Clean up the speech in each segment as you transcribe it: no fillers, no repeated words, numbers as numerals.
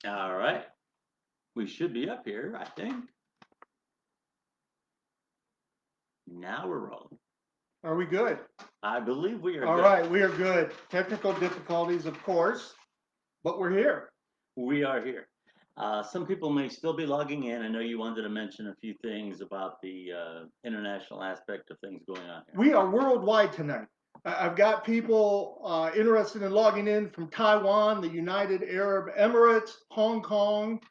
All right. We should be up here, I think. Now we're rolling. Are we good? I believe we are All good. right, we are good. Technical difficulties, of course, but we're here. We are here. Some people may still be logging in. I know you wanted to mention a few things about the international aspect of things going on here. We are worldwide tonight. I've got people interested in logging in from Taiwan, the United Arab Emirates, Hong Kong,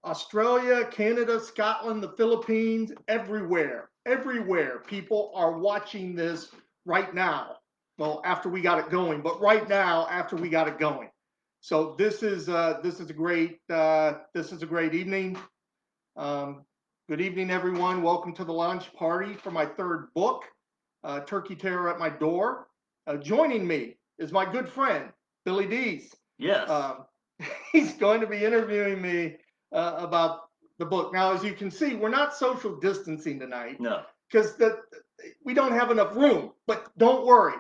Australia, Canada, Scotland, the Philippines, everywhere. Everywhere people are watching this right now. Well, after we got it going, but right now, after we got it going. So this is a great evening. Um, Good evening, everyone. Welcome to the launch party for my third book, Turkey Terror at My Door. Joining me is my good friend Billy Dees. Yes. He's going to be interviewing me about the book. Now, as you can see, we're not social distancing tonight No. because we don't have enough room. But don't worry.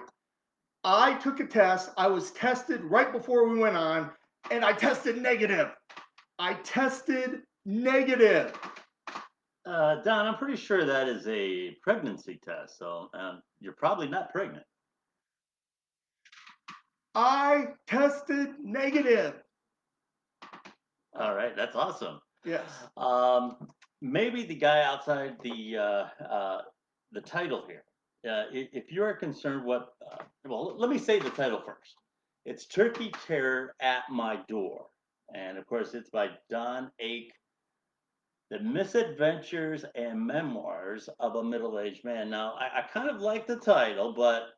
I took a test. I was tested right before we went on, and I tested negative. I tested negative. Don, I'm pretty sure that is a pregnancy test, so you're probably not pregnant. I tested negative. All right, that's awesome. Yes. Maybe the guy outside the title here. If you're concerned, well, let me say the title first. It's Turkey Terror at My Door, and of course, it's by Don Ake. The Misadventures and Memoirs of a Middle-Aged Man. Now, I kind of like the title, but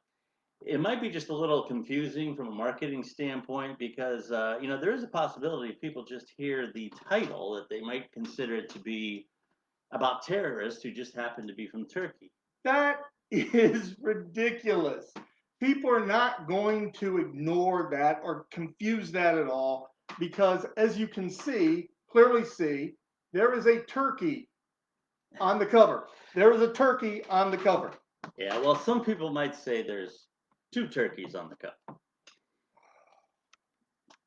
it might be just a little confusing from a marketing standpoint because there is a possibility if people just hear the title that they might consider it to be about terrorists who just happen to be from Turkey. That is ridiculous. People are not going to ignore that or confuse that at all because, as you can see, clearly see, there is a turkey on the cover. There is a turkey on the cover. Yeah, well, some people might say there's two turkeys on the cover.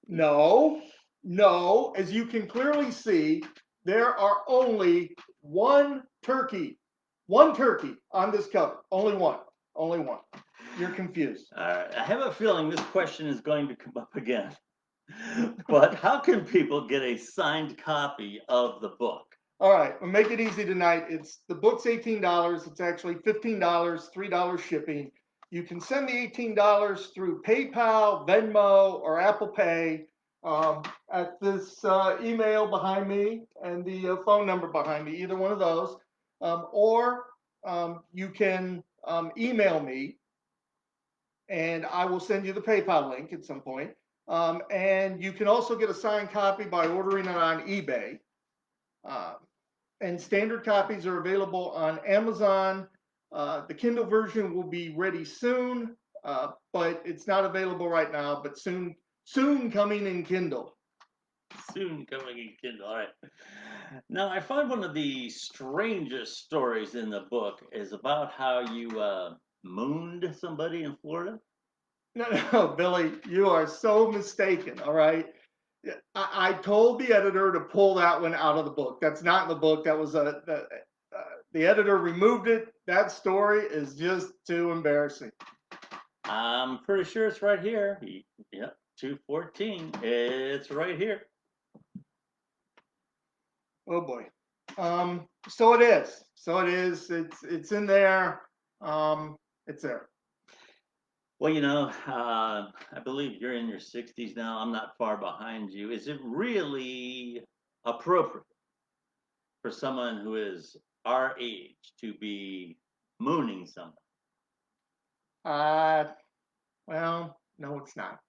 No, no. As you can clearly see, there are only one turkey on this cover. Only one. Only one. You're confused. I have a feeling this question is going to come up again. But how can people get a signed copy of the book? All right, we'll make it easy tonight. The book's $18. It's actually $15, $3 shipping. You can send the $18 through PayPal, Venmo, or Apple Pay at this email behind me and the phone number behind me, either one of those. Or you can email me and I will send you the PayPal link at some point. And you can also get a signed copy by ordering it on eBay. Um, and standard copies are available on Amazon. The Kindle version will be ready soon, but it's not available right now, but soon coming in Kindle. Soon coming in Kindle. All right. Now, I find one of the strangest stories in the book is about how you mooned somebody in Florida. No, no, Billy, you are so mistaken. All right. I told the editor to pull that one out of the book. That's not in the book. That was the editor removed it. That story is just too embarrassing. I'm pretty sure it's right here. Yep, 214. It's right here. Oh boy. So it is. So it is. It's in there. It's there. Well, I believe you're in your 60s now. I'm not far behind you. Is it really appropriate for someone who is our age to be mooning someone? Uh, well, no, it's not.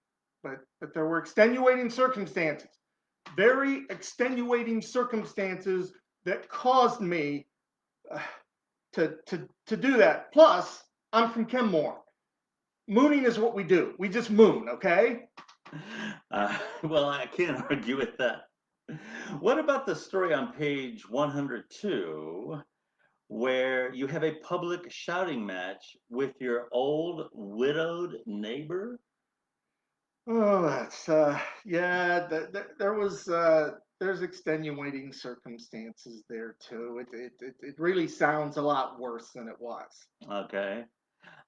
But there were extenuating circumstances, very extenuating circumstances that caused me uh, to do that. Plus, I'm from Kenmore. Mooning is what we do. We just moon, okay? Well, I can't argue with that. What about the story on page 102 where you have a public shouting match with your old widowed neighbor? Oh, that's yeah. There was there's extenuating circumstances there too. It really sounds a lot worse than it was. Okay.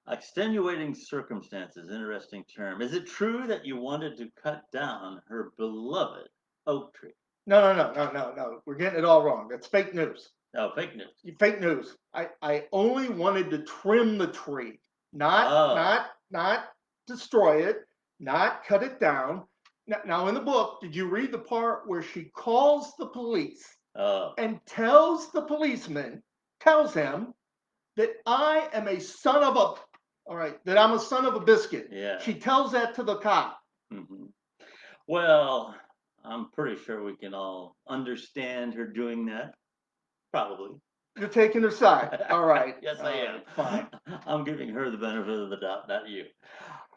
Extenuating circumstances, interesting term. Is it true that you wanted to cut down her beloved oak tree? No. We're getting it all wrong. That's fake news. Oh, fake news. Fake news. I only wanted to trim the tree, Oh, not destroy it, not cut it down. Now, in the book, did you read the part where she calls the police oh, and tells the policeman, tells him that I am a son of a, all right, that I'm a son of a biscuit. yeah. She tells that to the cop. Hmm. Well, I'm pretty sure we can all understand her doing that. Probably. You're taking her side. Yes, I All am. right, fine. I'm giving her the benefit of the doubt, not you.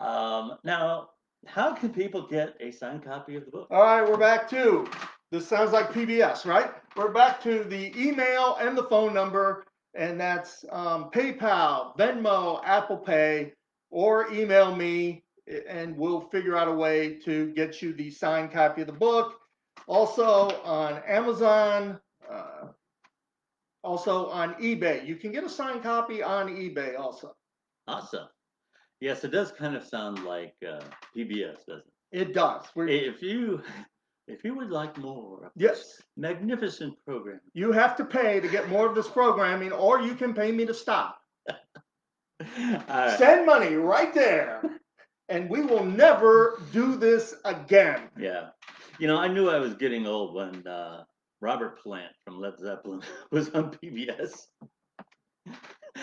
Now, how can people get a signed copy of the book? All right, we're back to, this sounds like PBS, right? We're back to the email and the phone number, and that's PayPal, Venmo, Apple Pay, or email me, and we'll figure out a way to get you the signed copy of the book. Also on Amazon, also on eBay. You can get a signed copy on eBay also. Awesome. Yes, it does kind of sound like PBS, doesn't It does. it? If you would like more of this Yes, magnificent program, you have to pay to get more of this programming, or you can pay me to stop. all right. Send money right there, and we will never do this again. Yeah. I knew I was getting old when Robert Plant from Led Zeppelin was on PBS.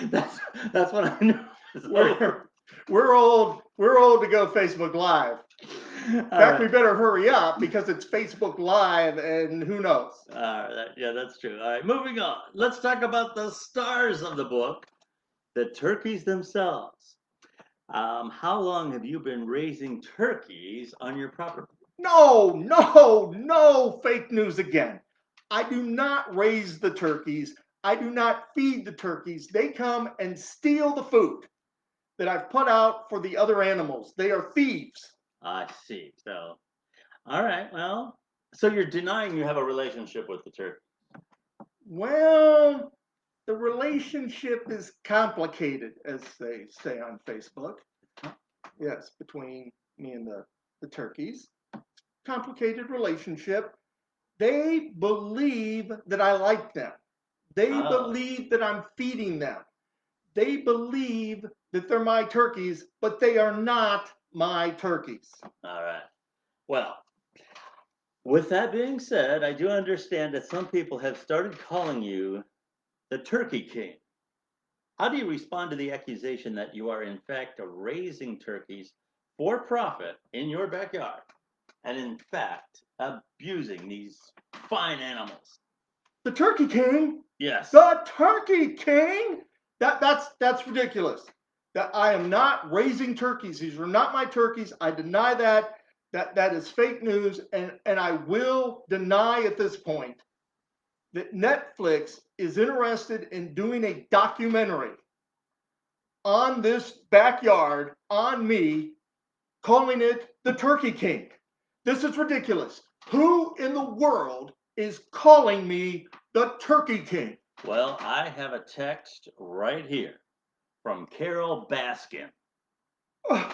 That's that's when I knew it was We're over. we're old. We're old to go Facebook Live. In All fact, we right. better hurry up because it's Facebook Live, and who knows? Yeah, that's true. All right, moving on. Let's talk about the stars of the book, the turkeys themselves. How long have you been raising turkeys on your property? No, fake news again. I do not raise the turkeys. I do not feed the turkeys. They come and steal the food that I've put out for the other animals. They are thieves. I see. So, all right. Well, so you're denying you have a relationship with the turkey. Well, the relationship is complicated, as they say on Facebook. Yes, between me and the turkeys. Complicated relationship. They believe that I like them. They Oh, believe that I'm feeding them. They believe that they're my turkeys, but they are not my turkeys. all right. Well, with that being said, I do understand that some people have started calling you the Turkey King. How do you respond to the accusation that you are, in fact, raising turkeys for profit in your backyard and, in fact, abusing these fine animals? The Turkey King, Yes. the Turkey King. That's ridiculous. That I am not raising turkeys. These are not my turkeys. I deny that. That is fake news, and I will deny at this point that Netflix is interested in doing a documentary on this backyard, on me, calling it the Turkey King. This is ridiculous. Who in the world is calling me the Turkey King? Well, I have a text right here from Carol Baskin. Ugh,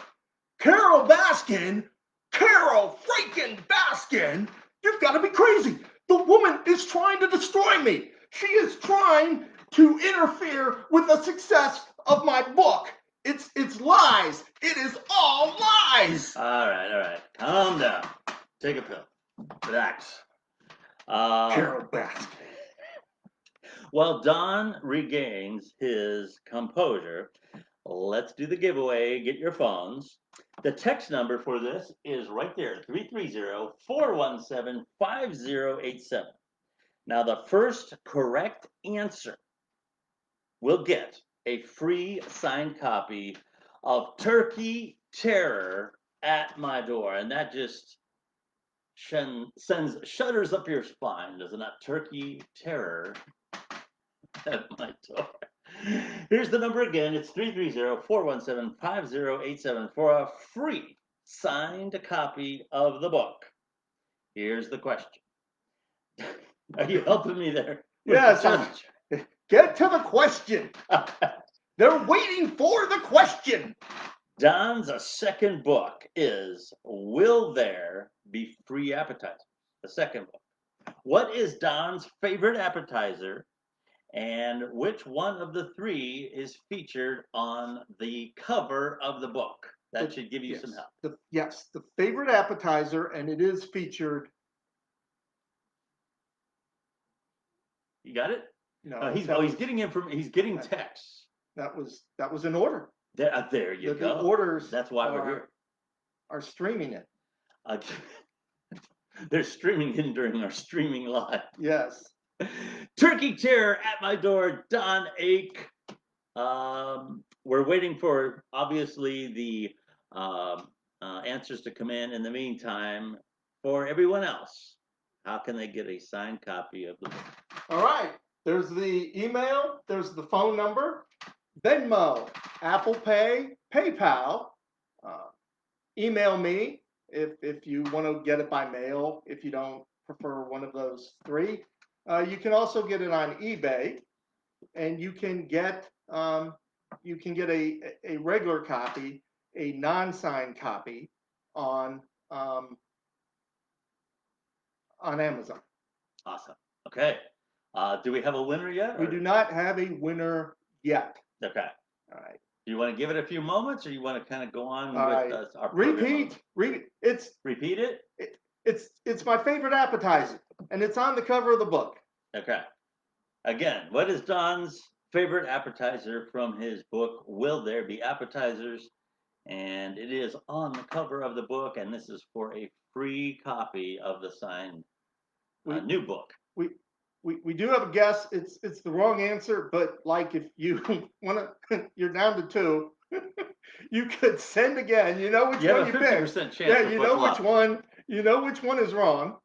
Carol Baskin? Carol freaking Baskin? You've got to be crazy. The woman is trying to destroy me. She is trying to interfere with the success of my book. It's lies. It is all lies. All right. Calm down. Take a pill. Relax. Um, Carol Baskin. while Don regains his composure, let's do the giveaway. Get your phones. The text number for this is right there, 330-417-5087. Now, the first correct answer will get a free signed copy of Turkey Terror at my door. And that just sends shudders up your spine, does it not? Turkey Terror at my door. Here's the number again. It's 330-417-5087 for a free signed copy of the book. Here's the question. Are you helping me there? Yes, get to the question. They're waiting for the question. Don's second book is Will There Be Free Appetizers? The second book. What is Don's favorite appetizer, and which one of the three is featured on the cover of the book? That should give you some help. The favorite appetizer, and it is featured. You got it? No, he's getting he's getting texts. That was an order. There you go. The orders. That's why we're here. Are streaming it. They're streaming in during our streaming live. Yes. Turkey chair at my door, Don Ake. We're waiting for obviously the answers to come in. In the meantime, for everyone else, how can they get a signed copy of the book? All right. There's the email. There's the phone number. Venmo, Apple Pay, PayPal. Email me if you want to get it by mail. If you don't prefer one of those three, you can also get it on eBay, and you can get a regular copy, a non-signed copy on Amazon. Awesome. Okay. Do we have a winner yet? We do not have a winner yet. Okay. All right. Do you want to give it a few moments, or you want to kind of go on with our repeat? Repeat it. It's my favorite appetizer, and it's on the cover of the book. Okay. Again, what is Don's favorite appetizer from his book, Will There Be Appetizers? And it is on the cover of the book, and this is for a free copy of the signed new book. We do have a guess. It's the wrong answer, but like if you want to, you're down to two. You could send again. You know which one you picked. 50% chance. Yeah, you know which one. You know which one is wrong.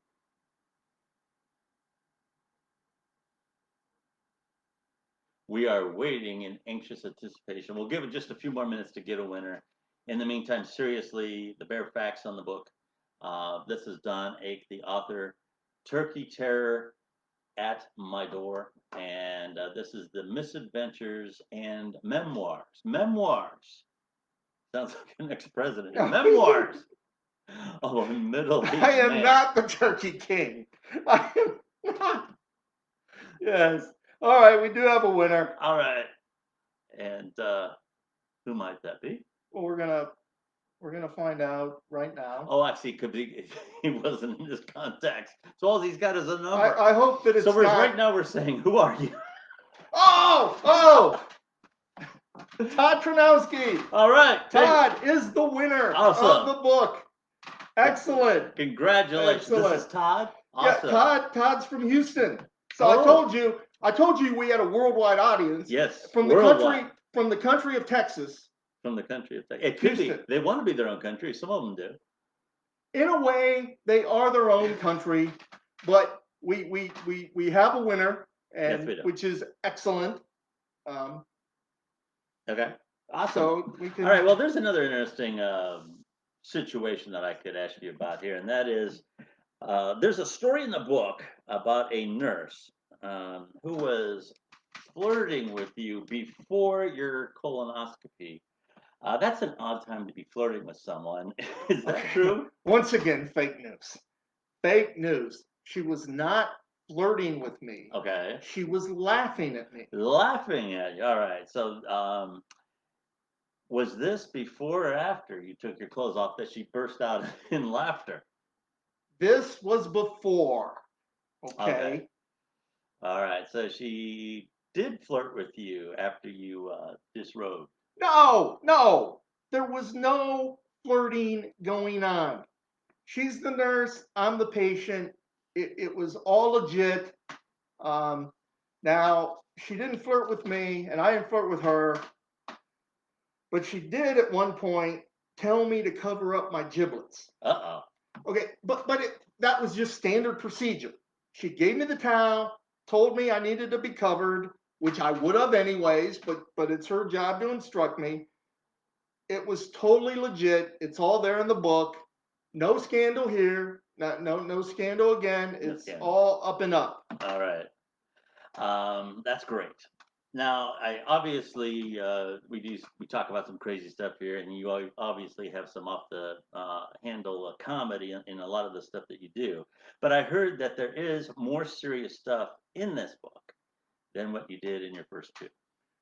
We are waiting in anxious anticipation. We'll give it just a few more minutes to get a winner. In the meantime, seriously, the bare facts on the book. This is Don Ake, the author. Turkey Terror at my door, and this is the misadventures and memoirs. Sounds like an ex-president. Memoirs of a middle-aged man. I am not the Turkey King. I am not. Yes. All right, we do have a winner. All right, and who might that be? Well, we're gonna find out right now. Oh, I see. Could be he wasn't in his contacts, so all he's got is a number. I hope that it's so. Right now we're saying, who are you? Oh! Todd Tranowski. All right, Todd is the winner of the book. Excellent. Congratulations. Excellent. This is Todd. Awesome. Yeah, Todd's from Houston. So I told you we had a worldwide audience. Yes. From the country of Texas. From the country of Texas. It could be. They want to be their own country. Some of them do. In a way, they are their own country, but we have a winner, and yes, which is excellent. Okay. Awesome. So we can... All right. Well, there's another interesting situation that I could ask you about here, and that is there's a story in the book about a nurse who was flirting with you before your colonoscopy. That's an odd time to be flirting with someone. Is that true? Once again, fake news. Fake news. She was not flirting with me. Okay. She was laughing at me. Laughing at you. All right. So, was this before or after you took your clothes off that she burst out in laughter? This was before. Okay. All right. So she did flirt with you after you disrobed. No. There was no flirting going on. She's the nurse. I'm the patient. It was all legit. Now, she didn't flirt with me, and I didn't flirt with her. But she did at one point tell me to cover up my giblets. Uh-oh. Okay, but that was just standard procedure. She gave me the towel, told me I needed to be covered, which I would have anyways, but it's her job to instruct me. It was totally legit. It's all there in the book. No scandal here. No scandal again. No It's scandal. all up and up. All right. That's great. Now, I obviously we talk about some crazy stuff here, and you obviously have some off the handle comedy in a lot of the stuff that you do. But I heard that there is more serious stuff in this book than what you did in your first two.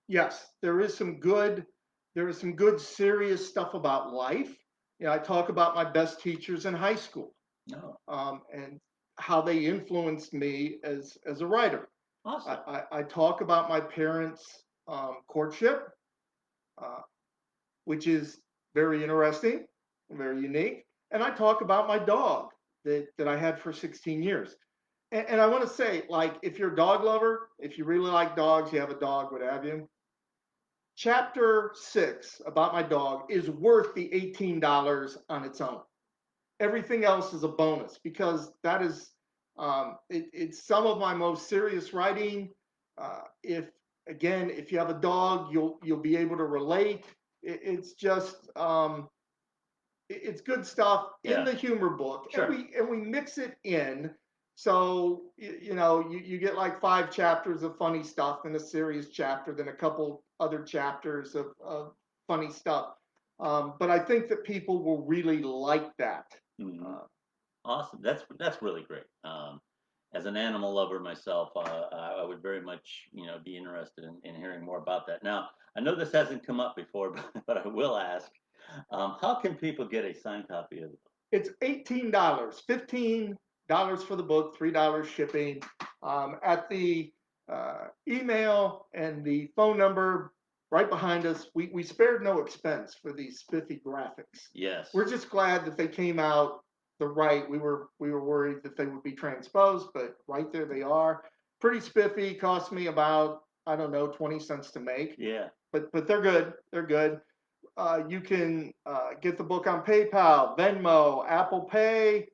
Yes, there is some good serious stuff about life. You know, I talk about my best teachers in high school, No, and how they influenced me as a writer. awesome. I talk about my parents' courtship, uh, which is very interesting, very unique. And I talk about my dog that I had for 16 years. And I want to say, like, if you're a dog lover, if you really like dogs, you have a dog, what have you, chapter 6 about my dog is worth the $18 on its own. Everything else is a bonus because that is it's some of my most serious writing. If again, if you have a dog, you'll be able to relate. It's just it's good stuff in Yeah, the humor book, and sure. we mix it in. So you know you get like 5 chapters of funny stuff in a serious chapter, then a couple other chapters of funny stuff. But I think that people will really like that. Mhm. Uh, Awesome. That's really great. As an animal lover myself, I would very much, be interested in hearing more about that. Now, I know this hasn't come up before, but I will ask, how can people get a signed copy of the book? It's $18, $15 for the book, $3 shipping. At the email and the phone number right behind us, we spared no expense for these spiffy graphics. Yes. We're just glad that they came out the right. We were worried that they would be transposed, but right there they are. Pretty spiffy. Cost me about, I don't know, 20 cents to make, Yeah. but they're good. They're good. You can get the book on PayPal, Venmo, Apple Pay.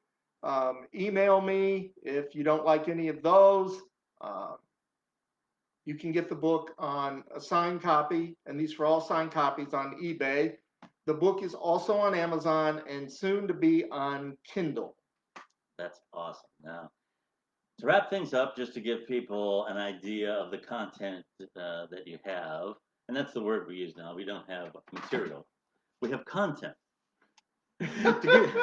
Email me if you don't like any of those. Uh, you can get the book on a signed copy, and these are all signed copies on eBay. The book is also on Amazon and soon to be on Kindle. That's awesome. Now, to wrap things up, just to give people an idea of the content that you have, and that's the word we use now. We don't have material. We have content. to give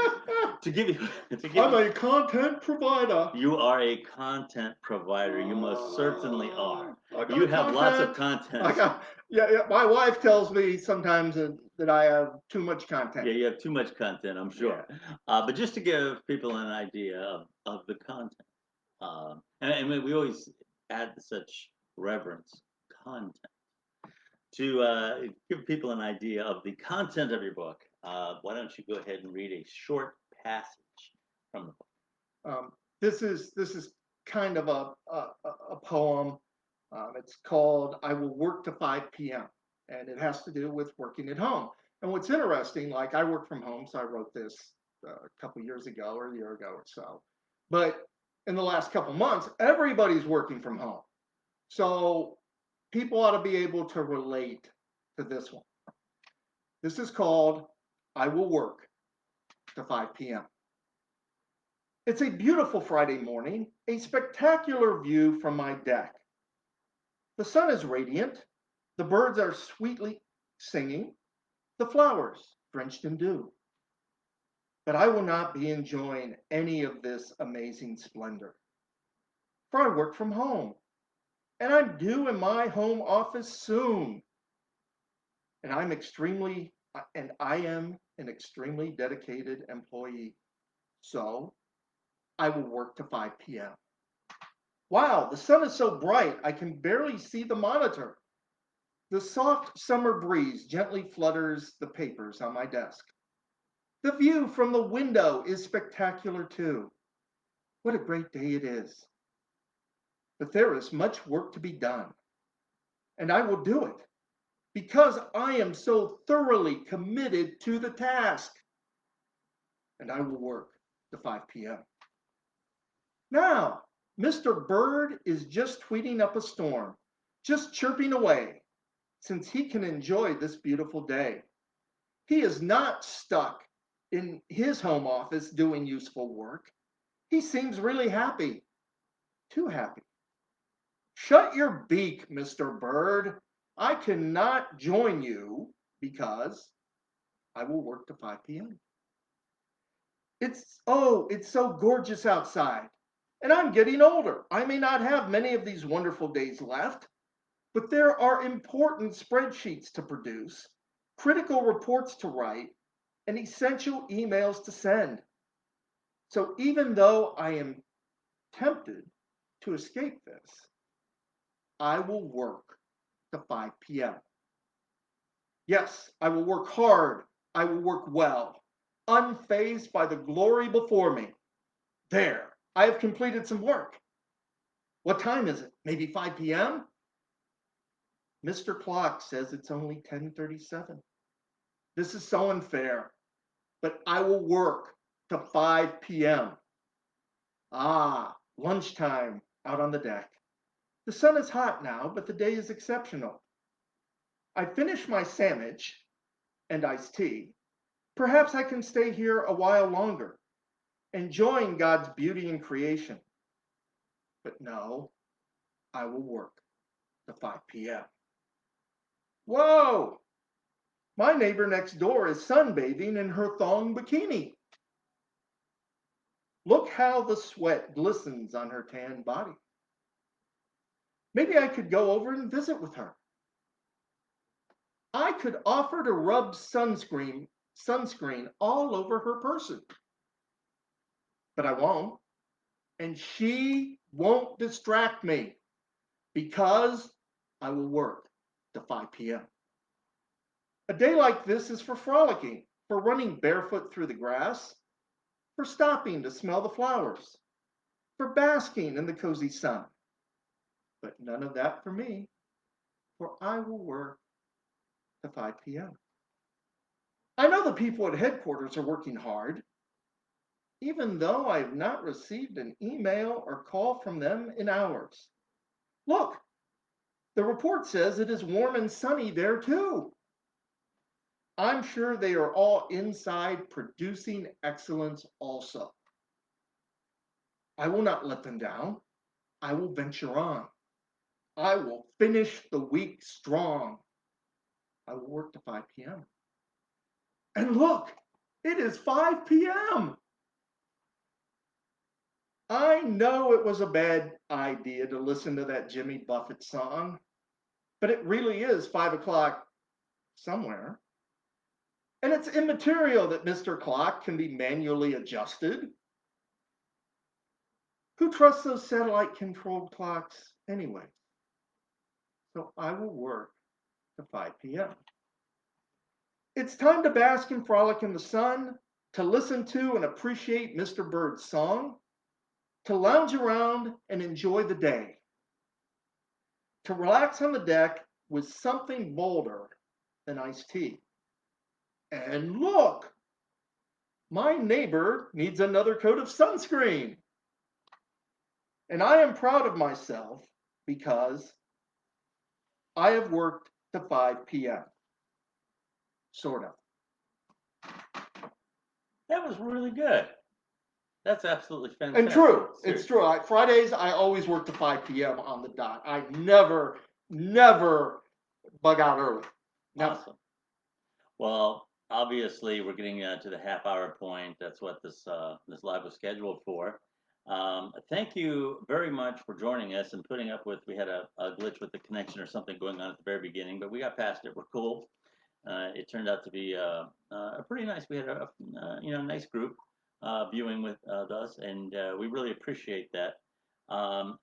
to give you to give I'm you a content provider. You are a content provider. You most certainly are. I You got have lots of content. I content. got yeah. My wife tells me sometimes that I have too much content. Yeah, you have too much content, I'm Yeah. sure. But just to give people an idea of the content, and we always add such reverence, content, to give people an idea of the content of your book. Why don't you go ahead and read a short passage from the book? This is kind of a poem. It's called "I Will Work to 5 p.m." and it has to do with working at home. And what's interesting, like I work from home, so I wrote this a couple years ago or a year ago or so. But in the last couple months, everybody's working from home, so people ought to be able to relate to this one. This is called "I Will Work to 5 p.m." It's a beautiful Friday morning, a spectacular view from my deck. The sun is radiant, the birds are sweetly singing, the flowers drenched in dew. But I will not be enjoying any of this amazing splendor, for I work from home, and I'm due in my home office soon. And I am an extremely dedicated employee. So I will work to 5 p.m. Wow, the sun is so bright I can barely see the monitor. The soft summer breeze gently flutters the papers on my desk. The view from the window is spectacular too. What a great day it is. But there is much work to be done, and I will do it because I am so thoroughly committed to the task. And I will work to 5 p.m. Now, Mr. Bird is just tweeting up a storm, just chirping away, since he can enjoy this beautiful day. He is not stuck in his home office doing useful work. He seems really happy, too happy. Shut your beak, Mr. Bird. I cannot join you because I will work to 5 p.m. It's so gorgeous outside. And I'm getting older. I may not have many of these wonderful days left, but there are important spreadsheets to produce, critical reports to write, and essential emails to send. So even though I am tempted to escape this, I will work to 5 p.m. Yes, I will work hard. I will work well, unfazed by the glory before me. There, I have completed some work. What time is it? Maybe 5 p.m.? Mr. Clock says it's only 10:37. This is so unfair, but I will work to 5 p.m. Ah, lunchtime out on the deck. The sun is hot now, but the day is exceptional. I finish my sandwich and iced tea. Perhaps I can stay here a while longer, enjoying God's beauty in creation. But no, I will work to 5 p.m. Whoa! My neighbor next door is sunbathing in her thong bikini. Look how the sweat glistens on her tan body. Maybe I could go over and visit with her. I could offer to rub sunscreen all over her person, but I won't. And she won't distract me because I will work to 5 p.m. A day like this is for frolicking, for running barefoot through the grass, for stopping to smell the flowers, for basking in the cozy sun. But none of that for me, for I will work to 5 p.m. I know the people at headquarters are working hard, even though I have not received an email or call from them in hours. Look, the report says it is warm and sunny there too. I'm sure they are all inside producing excellence also. I will not let them down. I will venture on. I will finish the week strong. I will work to 5 p.m. And look, it is 5 p.m. I know it was a bad idea to listen to that Jimmy Buffett song, but it really is 5 o'clock somewhere. And it's immaterial that Mr. Clock can be manually adjusted. Who trusts those satellite controlled clocks anyway? So I will work to 5 p.m. It's time to bask and frolic in the sun, to listen to and appreciate Mr. Bird's song, to lounge around and enjoy the day, to relax on the deck with something bolder than iced tea. And look, my neighbor needs another coat of sunscreen. And I am proud of myself because I have worked to 5 p.m. Sort of. That was really good. That's absolutely And fantastic. true, it's Seriously. true. Fridays, I always work to 5 p.m. on the dot. I never bug out early. Never. Awesome. Well, obviously, we're getting to the half-hour point. That's what this live was scheduled for. Thank you very much for joining us and putting up with. We had a glitch with the connection or something going on at the very beginning, but we got past it. We're cool. It turned out to be a pretty nice. We had a nice group viewing with us, and we really appreciate that.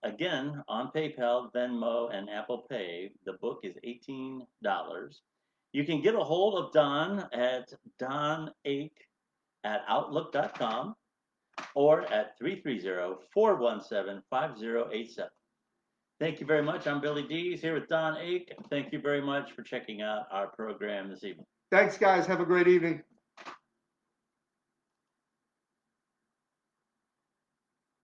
Again, on PayPal, Venmo, and Apple Pay, the book is $18. You can get a hold of Don at donake@outlook.com or at 330-417-5087. Thank you very much. I'm Billy Dees here with Don Ake. Thank you very much for checking out our program this evening. Thanks, guys. Have a great evening.